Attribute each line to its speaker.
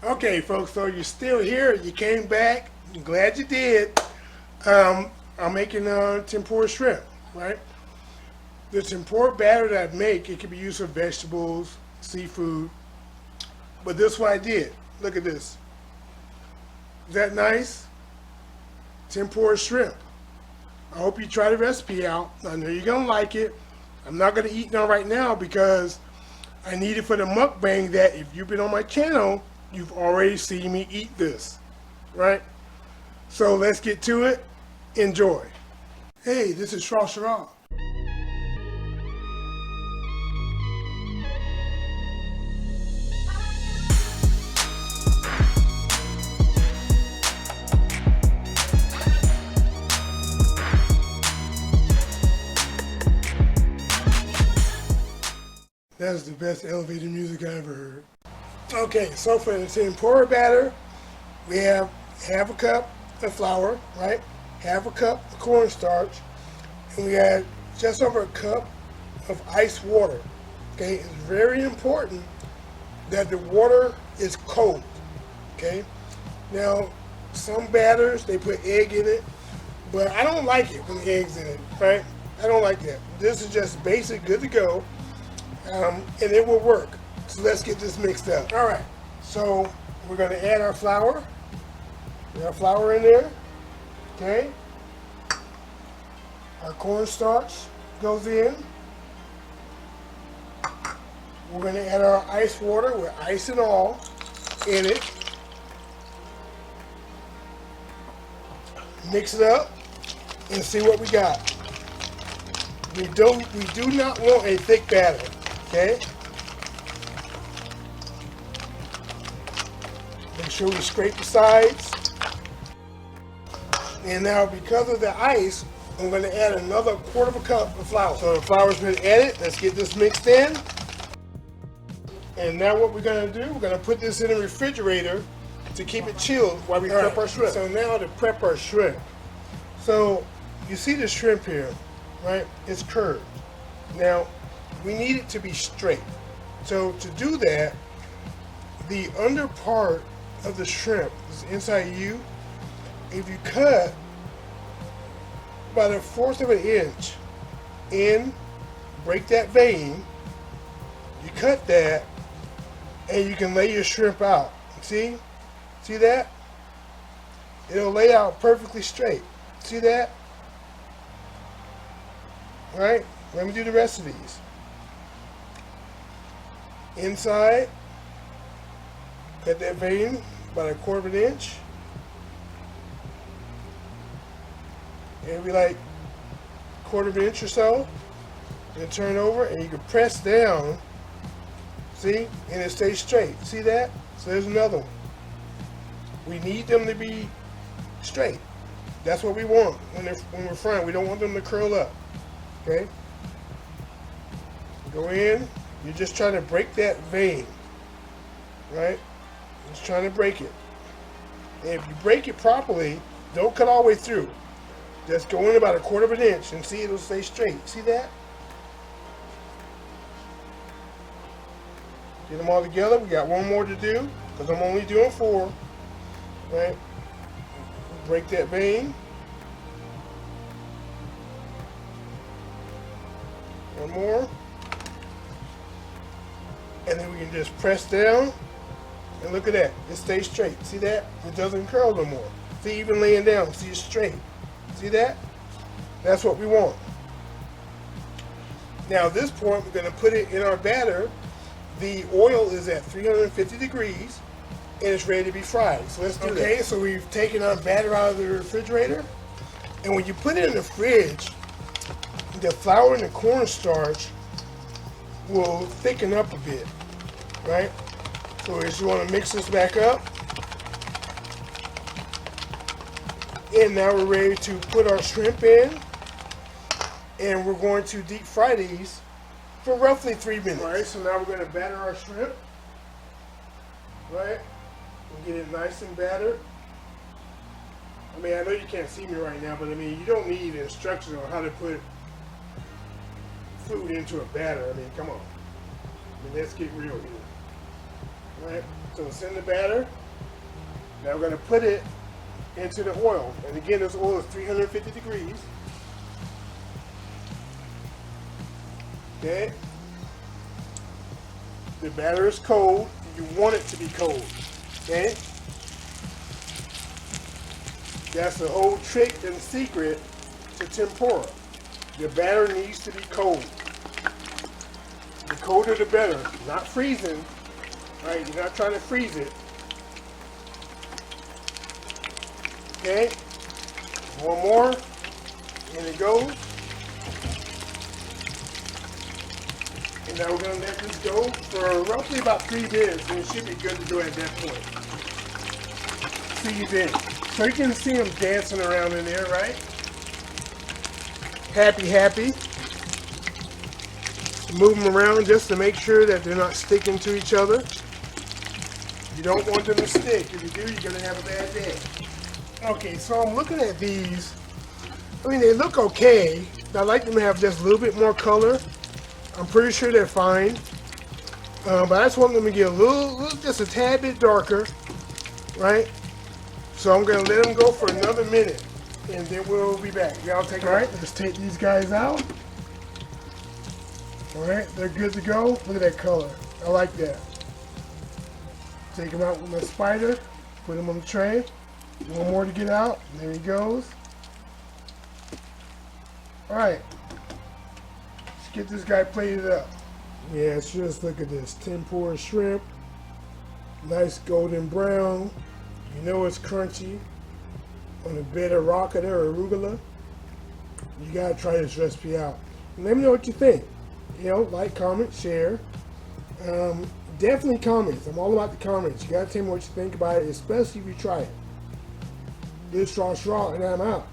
Speaker 1: Okay, folks, so you're still here. You came back. I'm glad you did. I'm making tempura shrimp, right? The tempura batter that I make, it can be used for vegetables, seafood, but this is what I did. Look at this. Is that nice? Tempura shrimp. I hope you try the recipe out. I know you're gonna like it. I'm not gonna eat none right now because I need it for the mukbang that if you've been on my channel, you've already seen me eat this, right? So let's get to it. Enjoy. Hey, this is Shrashira. That's the best elevator music I ever heard. Okay, so for the tempura batter, we have half a cup of flour, right? Half a cup of cornstarch, and we add just over a cup of ice water. Okay, it's very important that the water is cold. Okay, now some batters they put egg in it, but I don't like it when the egg's in it, right? I don't like that. This is just basic, good to go, and it will work. So let's get this mixed up. All right, so we're gonna add our flour. We have flour in there, okay? Our cornstarch goes in. We're gonna add our ice water with ice and all in it. Mix it up and see what we got. We do not want a thick batter, okay? Make sure we scrape the sides. And now because of the ice, I'm going to add another quarter of a cup of flour. So the flour's been added. Let's get this mixed in. And now what we're going to do, we're going to put this in the refrigerator to keep it chilled while we prep our shrimp. So now to prep our shrimp. So you see the shrimp here, right? It's curved. Now we need it to be straight. So to do that, the under part of the shrimp is inside you. If you cut about 1/4 of an inch in, break that vein, you cut that, and you can lay your shrimp out. See? See that? It'll lay out perfectly straight. See that? All right? Let me do the rest of these. Inside, cut that vein about 1/4 of an inch. Maybe like 1/4 of an inch or so. And turn over and you can press down. See? And it stays straight. See that? So there's another one. We need them to be straight. That's what we want when we're frying. We don't want them to curl up. Okay? Go in. You're just trying to break that vein. Right? Just trying to break it. And if you break it properly, don't cut all the way through. Just go in about 1/4 of an inch and see it'll stay straight. See that? Get them all together. We got one more to do because I'm only doing 4. Right? Break that vein. One more. And then we can just press down. And look at that. It stays straight. See that? It doesn't curl no more. See, even laying down. See, it's straight. See that? That's what we want. Now at this point, we're going to put it in our batter. The oil is at 350 degrees and it's ready to be fried. So let's do that. Okay, so we've taken our batter out of the refrigerator. And when you put it in the fridge, the flour and the cornstarch will thicken up a bit, right? So we just want to mix this back up. And now we're ready to put our shrimp in, and we're going to deep fry these for roughly 3 minutes. All right, so now we're going to batter our shrimp, right? And get it nice and battered. I mean, I know you can't see me right now, but I mean, you don't need instructions on how to put food into a batter. I mean, come on. I mean, let's get real here. All right? So it's in the batter. Now we're going to put it into the oil. And again, this oil is 350 degrees. Okay. The batter is cold. You want it to be cold. Okay. That's the whole trick and secret to tempura. Your batter needs to be cold. The colder the better. Not freezing. Right? You're not trying to freeze it. Okay. One more. In it goes. And now we're going to let this go for roughly about 3 minutes, and it should be good to go at that point. See you then. So you can see them dancing around in there, right? Happy, happy. Move them around just to make sure that they're not sticking to each other. You don't want them to stick. If you do, you're going to have a bad day. Okay, so I'm looking at these. I mean, they look okay. I like them to have just a little bit more color. I'm pretty sure they're fine. But I just want them to get a little, just a tad bit darker, right? So I'm going to let them go for another minute, and then we'll be back. Y'all take it. All right, let's take these guys out. All right, they're good to go. Look at that color. I like that. Take them out with my spider. Put them on the tray. One more to get out. There he goes. All right. Let's get this guy plated up. Yeah, just look at this. Tempura shrimp. Nice golden brown. You know it's crunchy. On a bed of rocket or arugula. You gotta try this recipe out. Let me know what you think. You know, like, comment, share. Definitely comments. I'm all about the comments. You gotta tell me what you think about it, especially if you try it. This is Shrashira, and I'm out.